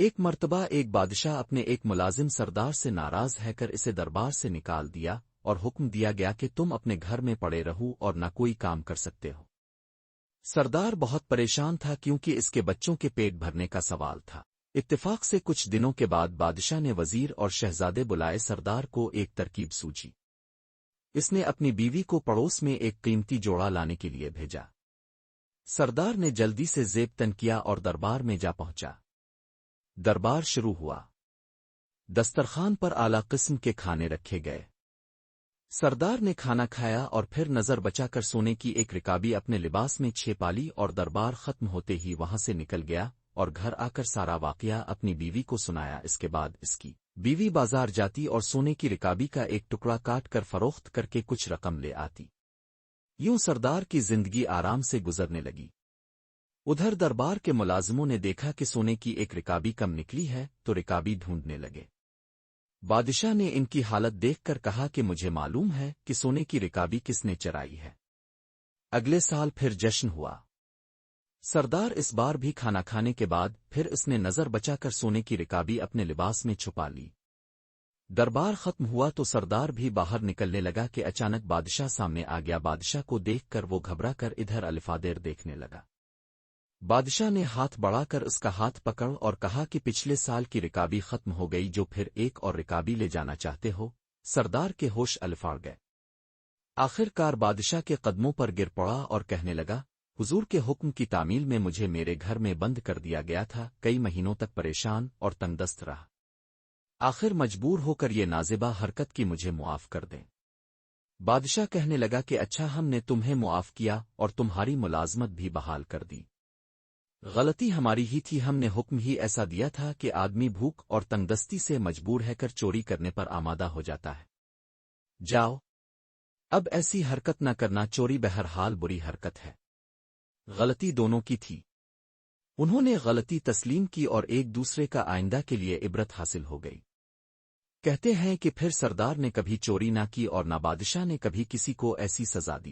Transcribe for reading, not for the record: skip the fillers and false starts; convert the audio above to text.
ایک مرتبہ ایک بادشاہ اپنے ایک ملازم سردار سے ناراض ہے کر اسے دربار سے نکال دیا اور حکم دیا گیا کہ تم اپنے گھر میں پڑے رہو اور نہ کوئی کام کر سکتے ہو۔ سردار بہت پریشان تھا کیونکہ اس کے بچوں کے پیٹ بھرنے کا سوال تھا۔ اتفاق سے کچھ دنوں کے بعد بادشاہ نے وزیر اور شہزادے بلائے۔ سردار کو ایک ترکیب سوجی۔ اس نے اپنی بیوی کو پڑوس میں ایک قیمتی جوڑا لانے کے لیے بھیجا۔ سردار نے جلدی سے زیب تن کیا اور دربار میں جا پہنچا۔ دربار شروع ہوا۔ دسترخوان پر اعلیٰ قسم کے کھانے رکھے گئے۔ سردار نے کھانا کھایا اور پھر نظر بچا کر سونے کی ایک رکابی اپنے لباس میں چھپا لی اور دربار ختم ہوتے ہی وہاں سے نکل گیا اور گھر آ کر سارا واقعہ اپنی بیوی کو سنایا۔ اس کے بعد اس کی بیوی بازار جاتی اور سونے کی رکابی کا ایک ٹکڑا کاٹ کر فروخت کر کے کچھ رقم لے آتی۔ یوں سردار کی زندگی آرام سے گزرنے لگی۔ ادھر دربار کے ملازموں نے دیکھا کہ سونے کی ایک رکابی کم نکلی ہے تو رکابی ڈھونڈنے لگے۔ بادشاہ نے ان کی حالت دیکھ کر کہا کہ مجھے معلوم ہے کہ سونے کی رکابی کس نے چرائی ہے۔ اگلے سال پھر جشن ہوا۔ سردار اس بار بھی کھانا کھانے کے بعد پھر اس نے نظر بچا کر سونے کی رکابی اپنے لباس میں چھپا لی۔ دربار ختم ہوا تو سردار بھی باہر نکلنے لگا کہ اچانک بادشاہ سامنے آ گیا۔ بادشاہ کو دیکھ کر وہ گھبرا کر ادھر الفادیر دیکھنے لگا۔ بادشاہ نے ہاتھ بڑھا کر اس کا ہاتھ پکڑ اور کہا کہ پچھلے سال کی رکابی ختم ہو گئی، جو پھر ایک اور رکابی لے جانا چاہتے ہو؟ سردار کے ہوش الفاڑ گئے۔ آخر کار بادشاہ کے قدموں پر گر پڑا اور کہنے لگا، حضور کے حکم کی تعمیل میں مجھے میرے گھر میں بند کر دیا گیا تھا، کئی مہینوں تک پریشان اور تنگ دست رہا۔ آخر مجبور ہو کر یہ نازیبہ حرکت کی مجھے معاف کر دیں۔ بادشاہ کہنے لگا کہ اچھا، ہم نے تمہیں معاف کیا اور تمہاری ملازمت بھی بحال کر دی۔ غلطی ہماری ہی تھی، ہم نے حکم ہی ایسا دیا تھا کہ آدمی بھوک اور تنگ دستی سے مجبور ہے کر چوری کرنے پر آمادہ ہو جاتا ہے۔ جاؤ، اب ایسی حرکت نہ کرنا، چوری بہرحال بری حرکت ہے۔ غلطی دونوں کی تھی۔ انہوں نے غلطی تسلیم کی اور ایک دوسرے کا آئندہ کے لیے عبرت حاصل ہو گئی۔ کہتے ہیں کہ پھر سردار نے کبھی چوری نہ کی اور نہ بادشاہ نے کبھی کسی کو ایسی سزا دی۔